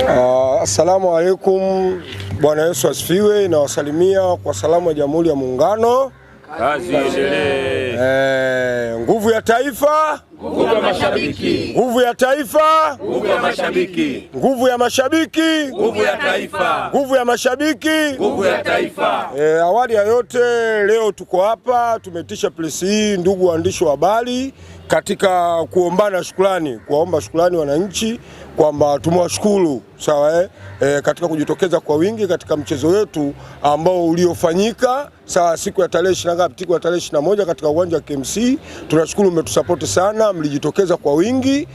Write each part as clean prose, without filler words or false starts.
Assalamu alaikum. Bwana Yesu asifiwe. Na wasalimia kwa salamu ya Jamhuri ya Muungano. Kazi iendelee. Nguvu ya taifa, nguvu ya mashabiki. Nguvu ya taifa, nguvu ya mashabiki. Nguvu ya mashabiki, nguvu ya taifa. Nguvu ya mashabiki, nguvu ya taifa. Awali ya yote, leo tuko hapa tumetisha press hii, ndugu waandishi wa habari, katika kuombana shukrani, kuomba shukrani wananchi kwamba tumewashukuru sawa katika kujitokeza kwa wingi katika mchezo wetu ambao uliofanyika sawa siku ya tarehe 21 katika uwanja wa KMC. Tunashukuru mmetusupport sana, mlijitokeza kwa wingi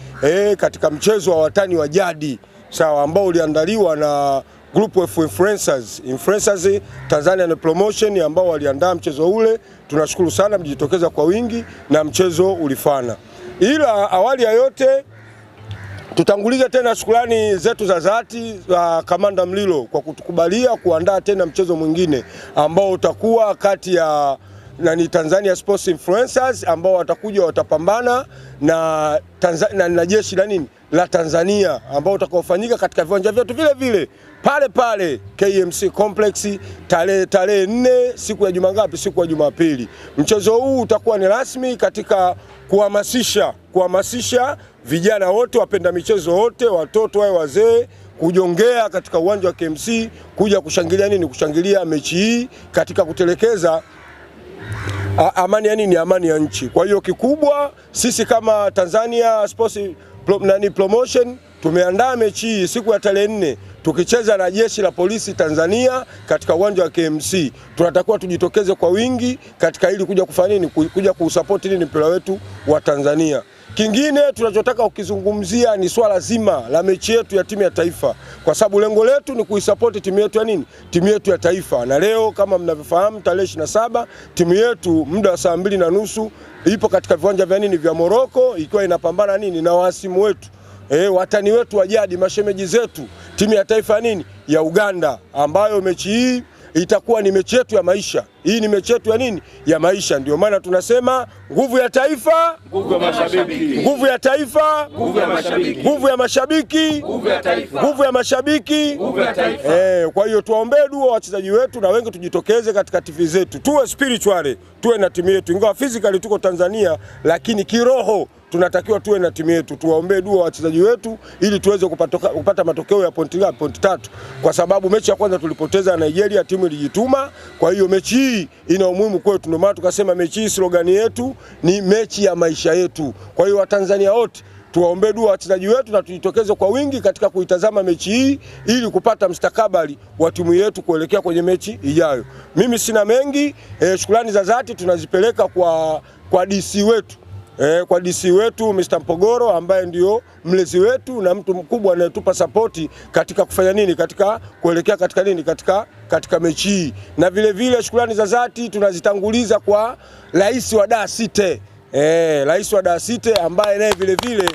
katika mchezo wa watani wa jadi sawa ambao uliandaliwa na group of influencers Tanzania Promotion ambao waliandaa mchezo ule. Tunashukuru sana, mlijitokeza kwa wingi na mchezo ulifana. Ila awali ya yote tutanguliza tena shukrani zetu za dhati za Kamanda Mlilo kwa kutukubalia kuandaa tena mchezo mwingine ambao utakuwa kati ya Tanzania Sports Influencers ambao watakuja watapambana na jeshi la Tanzania ambao utakaofanyika katika viwanja vyetu vile pale KMC Complex tarehe 4 siku ya siku ya Jumapili. Mchezo huu utakuwa ni rasmi katika kuhamasisha vijana wote, wapenda michezo wote, watoto wao, wazee, kujongea katika uwanja wa KMC kuja kushangilia kushangilia mechi hii katika kutelekeza amani ya nchi. Kwa hiyo kikubwa sisi kama Tanzania Sports Promotion tumeandaa mechi hii siku ya tarehe 4 tukicheza na jeshi la polisi Tanzania katika uwanja wa KMC. Tunatakiwa tujitokeze kwa wingi katika ili kuja kufanya kuja kusupport mpira wetu wa Tanzania. Kingine tunachotaka ukizungumzia ni swala zima la mechi yetu ya timu ya taifa, kwa sababu lengo letu ni kuisupport timu yetu timu yetu ya taifa. Na leo kama mnavyofahamu tarehe 27 timu yetu muda wa saa 2:30 ipo katika viwanja vya Morocco ikiwa inapambana na wasimu wetu watani wetu wa jadi, mashemeji zetu, timu ya taifa ya Uganda, ambayo mechi hii itakuwa ni mechi yetu ya maisha. Hii ni mechi yetu ya maisha. Ndio maana tunasema nguvu ya taifa, nguvu ya mashabiki. Nguvu ya taifa, nguvu ya mashabiki. Nguvu ya mashabiki, nguvu ya taifa. Nguvu ya mashabiki, nguvu ya taifa. Kwa hiyo tuwaombee dua wachezaji wetu na wengi tujitokeze katika TV zetu. Tuwe spiritually, tuwe na timu yetu. Ingawa physically tuko Tanzania, lakini kiroho tunatakiwa tuwe na timu yetu. Tuwaombee dua wachezaji wetu ili tuweze kupata matokeo ya pointi 3, kwa sababu mechi ya kwanza tulipoteza Nigeria, timu ilijituma. Kwa hiyo mechi hii ina umuhimu kwetu, ndio maana tukasema mechi hii slogan yetu ni mechi ya maisha yetu. Kwa hiyo Watanzania wote tuwaombee dua wachezaji wetu na tujitokeze kwa wingi katika kuitazama mechi hii ili kupata mustakabali wa timu yetu kuelekea kwenye mechi ijayo. Mimi sina mengi, shukrani za dhati tunazipeleka kwa DC wetu. Kwa DC wetu Mr. Mpogoro ambaye ndio mlezi wetu na mtu mkubwa anayetupa support katika kufanya katika kuelekea katika mechi hii. Na vile shukrani za dhati tunazitanguliza kwa Rais wa Dar City. Rais wa Dar City ambaye naye vile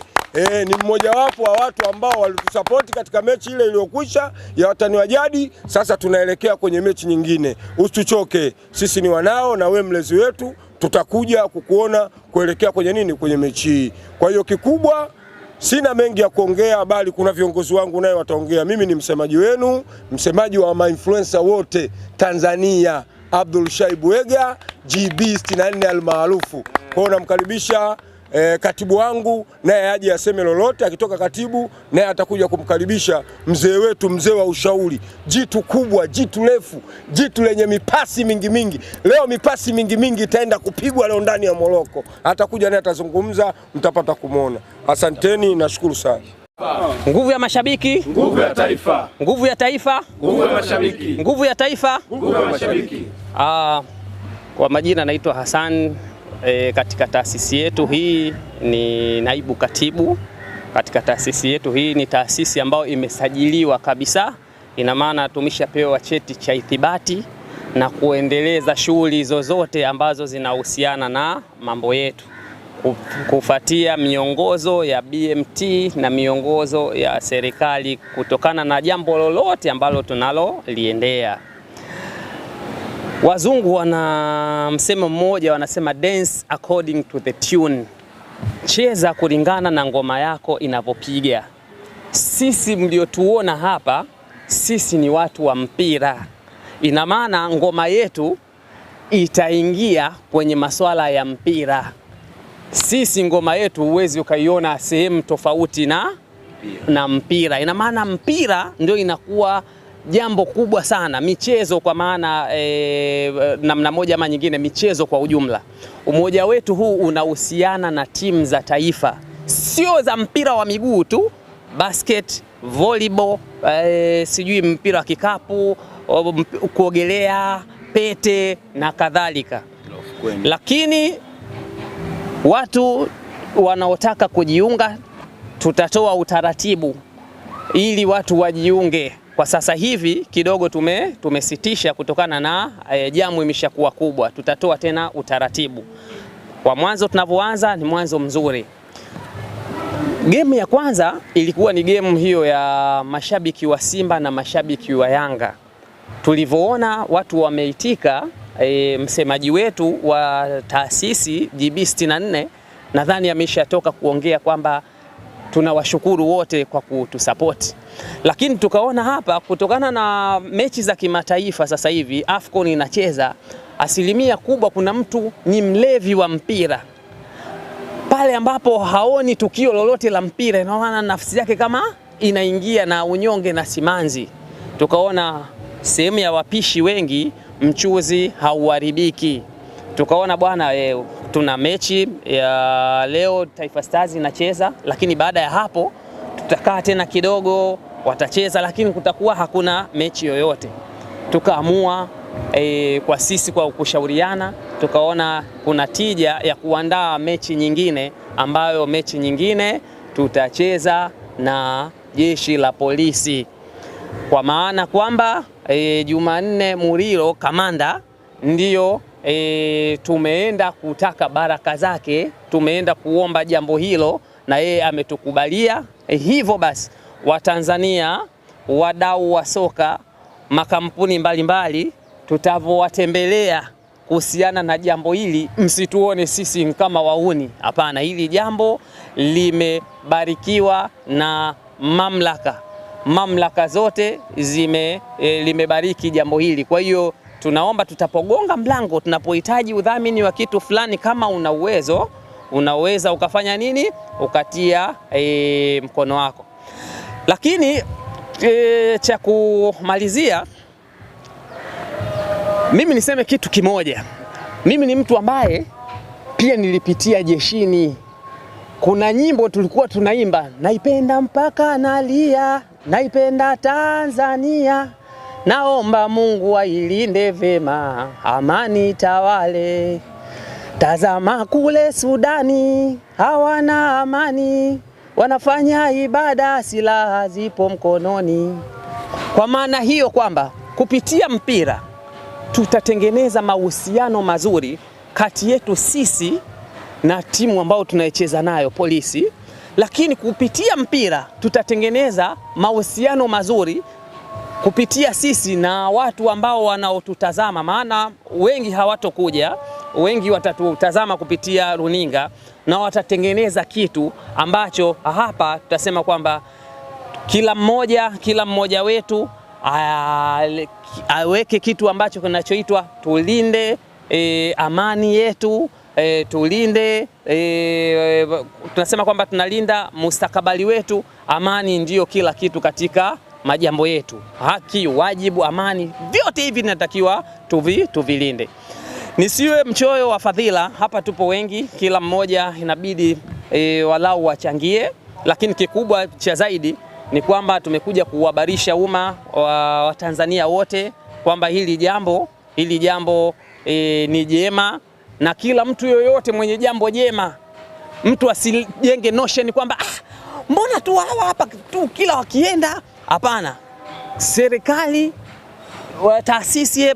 ni mmoja wapo wa watu ambao walitusupport katika mechi ile iliyokwisha ya watani wa jadi. Sasa tunaelekea kwenye mechi nyingine. Usituchoke. Sisi ni wanao na we mlezi wetu, tutakuja kukuona kuelekea kwenye mechi hii. Kwa hiyo kikubwa sina mengi ya kuongea, bali kuna viongozi wangu naye wataongea. Mimi ni msemaji wenu, msemaji wa ma-influencer wote Tanzania, Abdul Shaibu Ega GB 64 almaarufu. Kwa hiyo namkaribisha katibu wangu naye aje aseme lolote. Akitoka katibu naye atakuja kumkaribisha mzee wetu, mzee wa ushauri, jitu kubwa, jitu refu, jitu lenye mipasi mingi. Leo mipasi mingi itaenda kupigwa leo ndani ya Morocco. Atakuja naye atazungumza, mtapata kumuona. Asanteni, nashukuru sana. Nguvu ya mashabiki, nguvu ya taifa. Nguvu ya taifa, nguvu ya mashabiki. Nguvu ya taifa, nguvu ya mashabiki. Kwa majina naitwa Hassan. Katika taasisi yetu hii ni naibu katibu. Katika taasisi yetu hii ni taasisi ambayo imesajiliwa kabisa, ina maana tumeshapewa cheti cha ithibati na kuendeleza shughuli zozote ambazo zinahusiana na mambo yetu kufuatia miongozo ya BMT na miongozo ya serikali kutokana na jambo lolote ambalo tunaloliendea. Wazungu wana msemo mmoja, wanasema dance according to the tune. Cheza kulingana na ngoma yako inavyopiga. sisi mliotuona hapa, sisi ni watu wa mpira. Ina maana ngoma yetu itaingia kwenye masuala ya mpira. Sisi ngoma yetu huwezi ukaiona sehemu tofauti na mpira. Ina maana mpira ndio inakuwa jambo kubwa sana. Michezo kwa maana namna moja ama nyingine, michezo kwa ujumla. Umoja wetu huu unahusiana na timu za taifa, sio za mpira wa miguu tu, basket, volleyball, sijui mpira wa kikapu, kuogelea, pete na kadhalika. Lakini watu wanaotaka kujiunga, tutatoa utaratibu ili watu wajiunge. Kwa sasa hivi kidogo tumesitisha kutokana na jamu imeshakuwa kubwa. Tutatoa tena utaratibu. Kwa mwanzo tunavyoanza ni mwanzo mzuri. Game ya kwanza ilikuwa ni game hiyo ya mashabiki wa Simba na mashabiki wa Yanga. Tulivyoona watu wameitika, msemaji wetu wa taasisi GB64 nadhani ameshatoka kuongea kwamba tunawashukuru wote kwa kutusupport. Lakini tukaona hapa kutokana na mechi za kimataifa sasa hivi AFCON inacheza, asilimia kubwa kuna mtu ni mlevi wa mpira. Pale ambapo haoni tukio lolote la mpira, inaona nafsi yake kama inaingia na unyonge na simanzi. Tukaona sehemu ya wapishi wengi mchuzi hauharibiki. Tukaona bwana, tuna mechi ya leo Taifa Stars inacheza, lakini baada ya hapo tutakaa tena kidogo, watacheza, lakini kutakuwa hakuna mechi yoyote. Tukaamua kwa sisi kwa kushauriana, tukaona kuna tija ya kuandaa mechi nyingine, ambayo mechi nyingine tutacheza na jeshi la polisi. Kwa maana kwamba Jumanne Murilo kamanda ndiyo tumeenda kutaka baraka zake, tumeenda kuomba jambo hilo na yeye ametukubalia. Hivyo basi Watanzania, wadau wa soka, makampuni mbalimbali, tutavowatembelea kuhusiana na jambo hili, msituone sisi kama wauni. Hapana, hili jambo limebarikiwa na mamlaka zote limebariki jambo hili. Kwa hiyo tunaomba, tutapogonga mlango, tunapohitaji udhamini wa kitu fulani, kama una uwezo, unaweza ukafanya nini, ukatia mkono wako. Lakini cha kumalizia, mimi niseme kitu kimoja. Mimi ni mtu ambaye pia nilipitia jeshini. Kuna nyimbo tulikuwa tunaimba, naipenda mpaka nalia, naipenda Tanzania, naomba Mungu ailinde vema, amani tawale. Tazama kule Sudani, hawana amani, wanafanya ibada, silaha zipo mkononi. Kwa maana hiyo kwamba kupitia mpira tutatengeneza mahusiano mazuri kati yetu sisi na timu ambao tunaicheza nayo polisi, lakini kupitia mpira tutatengeneza mahusiano mazuri kupitia sisi na watu ambao wanaotutazama, maana wengi hawatokuja, wengi watatutazama kupitia runinga na watatengeneza kitu ambacho hapa tutasema kwamba kila mmoja wetu aweke kitu ambacho kinachoitwa tulinde amani yetu, tulinde tunasema kwamba tunalinda mustakabali wetu. Amani ndiyo kila kitu katika majambo yetu, haki, wajibu, amani, vyote hivi tunatakiwa tuvilinde. Nisiwe mchoyo wa fadhila, hapa tupo wengi, kila mmoja inabidi walau wachangie, lakini kikubwa cha zaidi ni kwamba tumekuja kuhabarisha umma wa Tanzania wote kwamba hili jambo ni jema, na kila mtu yoyote mwenye jambo jema, mtu asijenge notion kwamba mbona tu hapa tu kila wakienda. Hapana, serikali wa taasisi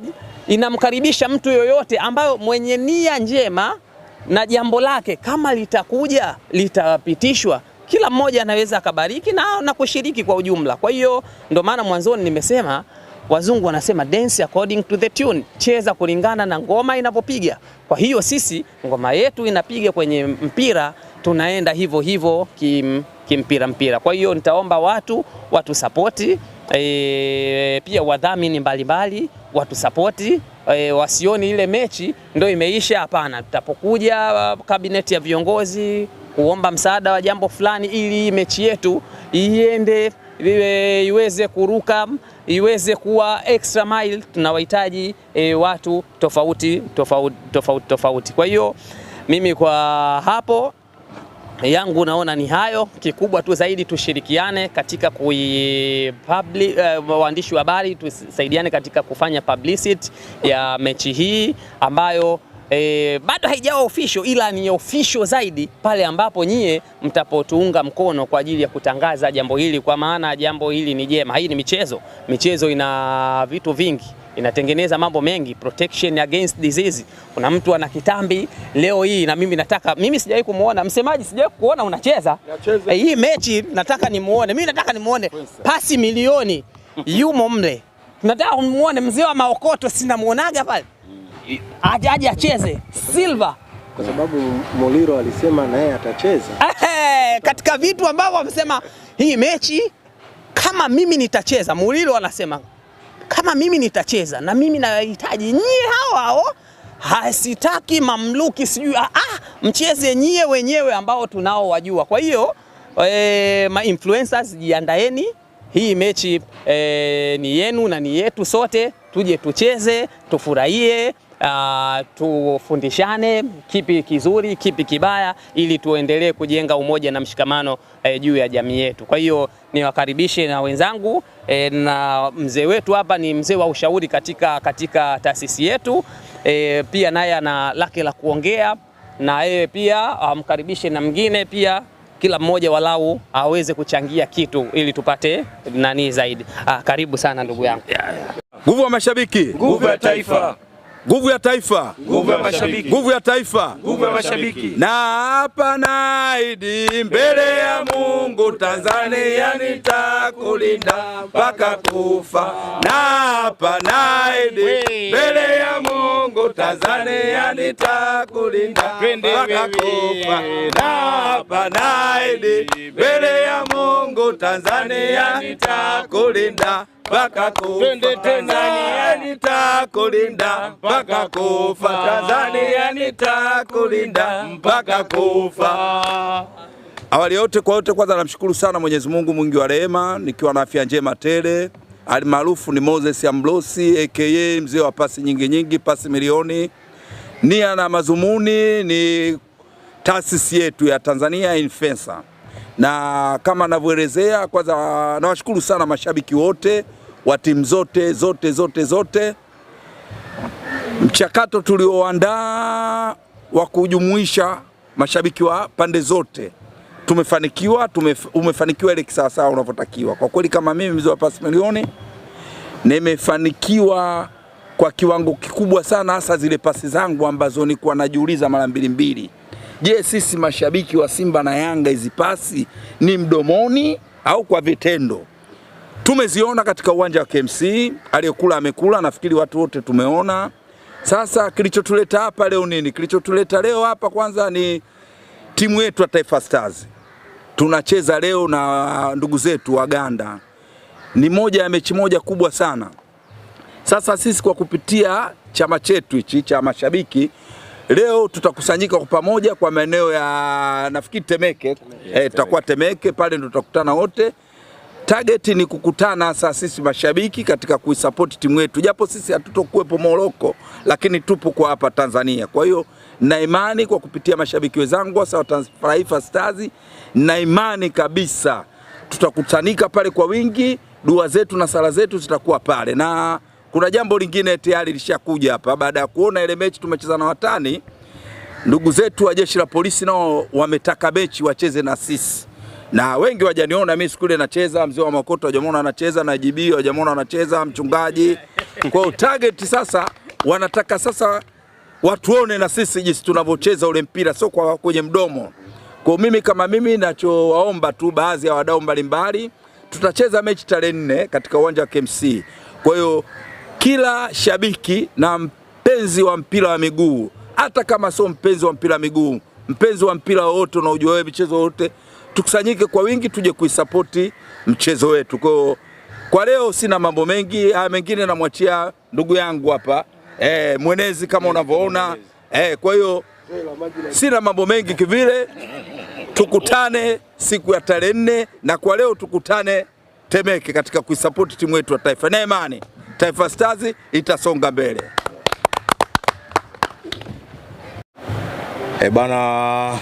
inamkaribisha mtu yoyote ambayo mwenye nia njema na jambo lake, kama litakuja litapitishwa, kila mmoja anaweza akabariki na kushiriki kwa ujumla. Kwa hiyo ndio maana mwanzoni nimesema, wazungu wanasema dance according to the tune, cheza kulingana na ngoma inapopiga. Kwa hiyo sisi ngoma yetu inapiga kwenye mpira, tunaenda hivyo hivyo kimpira. Kwa hiyo nitaomba watu support, pia wadhamini mbalimbali watu support, wasioni ile mechi ndio imeisha. Hapana, tutapokuja kabineti ya viongozi kuomba msaada wa jambo fulani ili mechi yetu iende iweze kuruka, iweze kuwa extra mile, tunawahitaji watu tofauti. Kwa hiyo mimi kwa hapo yangu naona ni hayo. Kikubwa tu zaidi tushirikiane katika waandishi wa habari, tusaidiane katika kufanya publicity ya mechi hii ambayo bado haijawa official, ila ni official zaidi pale ambapo nyie mtapotuunga mkono kwa ajili ya kutangaza jambo hili, kwa maana jambo hili ni jema. Hii ni michezo ina vitu vingi, inatengeneza mambo mengi, protection against disease. Kuna mtu ana kitambi leo hii, na mimi sijawahi kumuona msemaji, sijawahi kuona unacheza hii mechi, nataka nimuone pasi milioni yumo mle, nataka umuone mzee wa maokoto, sina muonaga pale aje acheze Silva, kwa sababu Muliro alisema naye atacheza. Katika vitu ambavyo wamesema hii mechi kama mimi nitacheza, Muliro anasema kama mimi nitacheza na mimi nahitaji nyie hao hasitaki mamluki sijui mcheze nyie wenyewe ambao tunao wajua. Kwa hiyo ma influencers jiandaeni, hii mechi ni yenu na ni yetu sote, tuje tucheze, tufurahie, tufundishane kipi kizuri kipi kibaya, ili tuendelee kujenga umoja na mshikamano juu ya jamii yetu. Kwa hiyo niwakaribishe na wenzangu, na mzee wetu hapa ni mzee wa ushauri katika taasisi yetu, pia naye ana lake la kuongea, na yeye pia amkaribishe na mwingine pia, kila mmoja walau aweze kuchangia kitu ili tupate nani zaidi. Karibu sana ndugu yangu. Nguvu ya mashabiki, nguvu ya taifa. Nguvu ya taifa, nguvu ya mashabiki, nguvu ya taifa, nguvu ya mashabiki. Na hapa naahidi mbele ya Mungu, Tanzania nitakulinda mpaka kufa. Na hapa naahidi mbele ya Mungu, Tanzania nitakulinda mpaka kufa. Na hapa naahidi mbele ya Mungu, Tanzania nitakulinda mpaka kufa. Tanzania nitakulinda mpaka kufa. Tanzania nitakulinda mpaka kufa. Awali yote kwa yote, kwanza namshukuru sana Mwenyezi Mungu mwingi wa rehema, nikiwa na afya njema tele. Alimaarufu ni Moses Amblosi aka mzee wa pasi nyingi, pasi milioni. Nia na mazumuni ni taasisi yetu ya Tanzania Influencer. Na kama navyoelezea, kwanza nawashukuru sana mashabiki wote wa timu zote. Mchakato tulioandaa wa kujumuisha mashabiki wa pande zote tumefanikiwa, umefanikiwa ile kisawasawa unavyotakiwa. Kwa kweli kama mimi mzee wa pasi milioni nimefanikiwa kwa kiwango kikubwa sana, hasa zile pasi zangu ambazo nilikuwa najiuliza mara mbili. Je, sisi mashabiki wa Simba na Yanga hizi pasi ni mdomoni au kwa vitendo? Tumeziona katika uwanja wa KMC, aliyekula amekula, nafikiri watu wote tumeona. Sasa kilichotuleta hapa leo nini? Kilichotuleta leo hapa kwanza ni timu yetu ya Taifa Stars. Tunacheza leo na ndugu zetu Waganda. Ni moja ya mechi moja kubwa sana. Sasa sisi kwa kupitia chama chetu hichi cha mashabiki, leo tutakusanyika kwa pamoja kwa maeneo ya nafikiri Temeke. Tutakuwa Temeke pale, ndo tutakutana wote. Target ni kukutana sasa sisi mashabiki katika kuisupport timu yetu. Japo sisi hatutokuwepo Morocco, lakini tupo kwa hapa Tanzania. Kwa hiyo na imani kwa kupitia mashabiki wenzangu wa Taifa Stars, na imani kabisa tutakutanika pale kwa wingi, dua zetu na sala zetu zitakuwa pale. Na kuna jambo lingine tayari lishakuja hapa, baada ya kuona ile mechi tumecheza na watani, ndugu zetu wa jeshi la polisi nao wametaka mechi wacheze na sisi. Na wengi wajaniona mimi siku ile nacheza, mzee wa Makoto wajamona anacheza, na JB wajamona anacheza, mchungaji. Kwa target sasa wanataka sasa watuone na sisi jinsi tunavyocheza ule mpira, sio kwa kwenye mdomo. Kwa mimi kama mimi nachowaomba tu baadhi ya wadau mbalimbali, tutacheza mechi tarehe 4 katika uwanja wa KMC. Kwa hiyo kila shabiki na mpenzi wa mpira wa miguu, hata kama sio mpenzi wa mpira wa miguu, mpenzi wa mpira wote unaojua wewe michezo yote, tukusanyike kwa wingi tuje kuisapoti mchezo wetu. Kwa leo sina mambo mengi, mengine namwachia ndugu yangu hapa mwenezi kama unavyoona. Kwa hiyo sina mambo mengi kivile. Tukutane siku ya tarehe 4 na kwa leo tukutane Temeke katika kuisapoti timu yetu ya taifa. Na imani Taifa Stars itasonga mbele. Bana,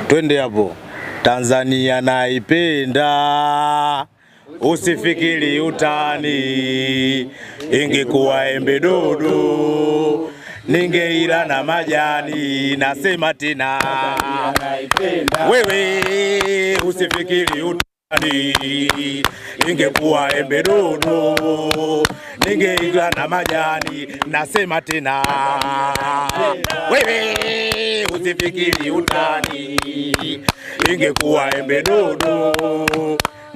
twende hapo. Tanzania naipenda, usifikiri utani, ingekuwa embe dodo ningeila na majani, nasema tena wewe usifikiri utani, ingekuwa embe dodo ningeila na majani, nasema tena wewe usifikiri utani, ingekuwa embe dodo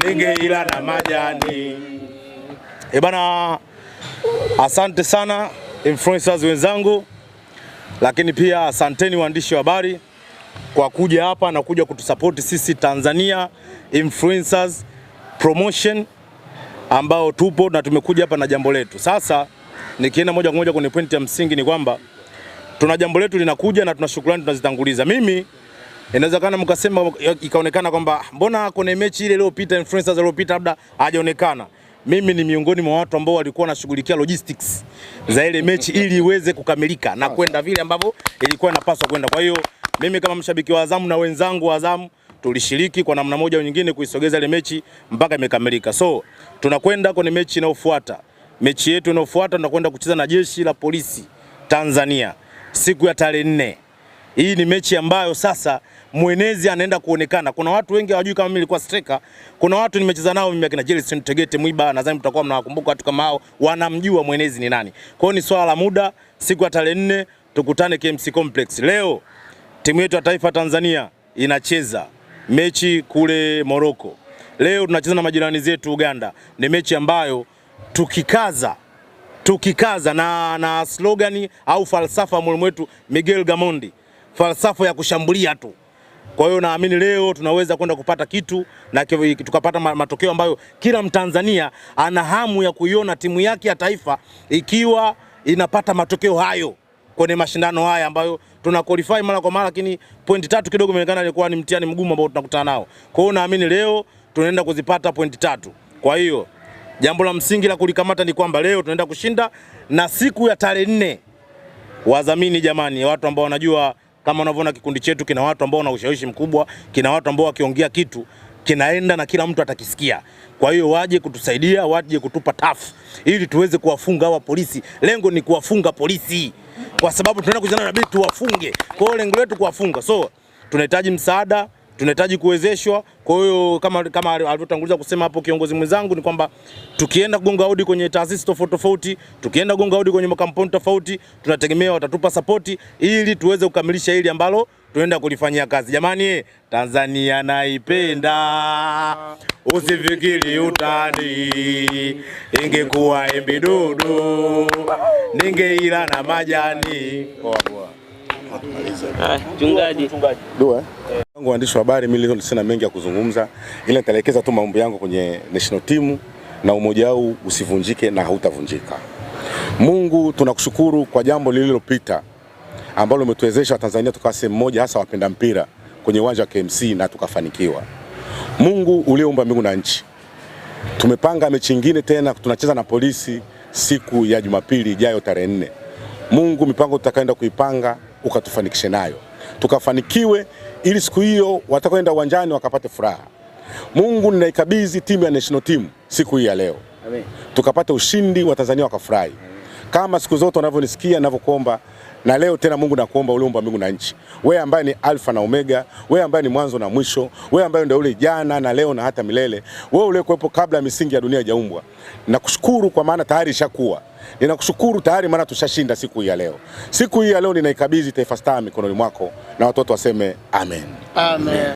ningeila na majani. Bana, asante sana influencers wenzangu, lakini pia asanteni waandishi wa habari kwa kuja hapa na kuja kutusapoti sisi Tanzania Influencers Promotion ambao tupo na tumekuja hapa na jambo letu. Sasa nikienda moja kwa moja kwenye pointi ya msingi ni kwamba tuna jambo letu linakuja na tuna shukrani tunazitanguliza. Mimi inawezekana mkasema ikaonekana kwamba mbona kwenye mechi ile iliyopita influencers iliyopita labda hajaonekana. Mimi ni miongoni mwa watu ambao walikuwa wanashughulikia logistics za ile mechi ili iweze kukamilika na kwenda vile ambavyo ilikuwa inapaswa kwenda. Kwa hiyo mimi kama mshabiki wa Azam na wenzangu wa Azam tulishiriki kwa namna moja au nyingine kuisogeza ile mechi mpaka imekamilika. So tunakwenda kwenye mechi inayofuata. Mechi yetu inayofuata tunakwenda kucheza na Jeshi la Polisi Tanzania siku ya tarehe 4. Hii ni mechi ambayo sasa mwenezi anaenda kuonekana. Kuna watu wengi hawajui kama mimi nilikuwa striker. Kuna watu nimecheza nao mimi akina Jelson Tegete Mwiba, nadhani mtakuwa mnawakumbuka watu kama hao, wanamjua mwenezi ni nani. Kwa hiyo ni swala la muda, siku ya tarehe 4 tukutane KMC Complex. Leo timu yetu ya taifa Tanzania inacheza mechi kule Morocco. Leo tunacheza na majirani zetu Uganda. Ni mechi ambayo tukikaza na slogani au falsafa mwalimu wetu Miguel Gamondi, falsafa ya kushambulia tu. Kwa hiyo naamini leo tunaweza kwenda kupata kitu na tukapata matokeo ambayo kila Mtanzania ana hamu ya kuiona timu yake ya taifa ikiwa inapata matokeo hayo kwenye mashindano haya ambayo tuna qualify mara kwa mara, lakini pointi 3 kidogo imeonekana ilikuwa ni mtihani mgumu ambao tunakutana nao. Kwa hiyo naamini leo tunaenda kuzipata pointi 3. Kwa hiyo jambo la msingi la kulikamata ni kwamba leo tunaenda kushinda, na siku ya tarehe 4 wadhamini jamani, watu ambao wanajua kama unavyoona kikundi chetu kina watu ambao wana ushawishi mkubwa, kina watu ambao wakiongea kitu kinaenda na kila mtu atakisikia. Kwa hiyo waje kutusaidia, waje kutupa tafu ili tuweze kuwafunga hawa polisi. Lengo ni kuwafunga polisi kwa sababu tunaenda kujana na bitu tuwafunge. Kwa hiyo lengo letu kuwafunga. So tunahitaji msaada, tunahitaji kuwezeshwa. Kwa hiyo kama alivyotanguliza kusema hapo kiongozi mwenzangu ni kwamba tukienda kugonga hodi kwenye taasisi tofauti tofauti, tukienda kugonga hodi kwenye makampuni tofauti, tunategemea watatupa support ili tuweze kukamilisha hili ambalo tunaenda kulifanyia kazi. Jamani, Tanzania naipenda, usifikiri utani, ingekuwa embe dodo ningeila na majani. Mchungaji. Dua. Wangu waandishi wa habari, mimi sina mengi ya kuzungumza, ila nitaelekeza tu mambo yangu kwenye national team na umoja wao usivunjike na hautavunjika. Mungu, tunakushukuru kwa jambo lililopita ambalo umetuwezesha Tanzania tukawa sehemu moja, hasa wapenda mpira kwenye uwanja wa KMC na tukafanikiwa. Mungu uliyeumba mbingu na nchi, tumepanga mechi nyingine tena, tunacheza na Polisi siku ya Jumapili ijayo tarehe 4. Mungu, mipango tutakaenda kuipanga ukatufanikishe nayo, tukafanikiwe ili siku hiyo watakwenda uwanjani wakapate furaha. Mungu, ninaikabidhi timu ya national team siku hii ya leo. Amen. Tukapata ushindi wa Tanzania wakafurahi. Kama siku zote unavyonisikia ninavyokuomba, na leo tena Mungu nakuomba uliumba mbingu na nchi. Wewe ambaye ni Alfa na Omega, wewe ambaye ni mwanzo na mwisho, wewe ambaye ndio ule jana na leo na hata milele, wewe uliyekuwepo kabla ya misingi ya dunia haijaumbwa. Nakushukuru kwa maana tayari ishakuwa. Ninakushukuru tayari maana tushashinda siku hii ya leo. Siku hii ya leo ninaikabidhi Taifa Stars mikononi mwako na watoto waseme amen. Amen.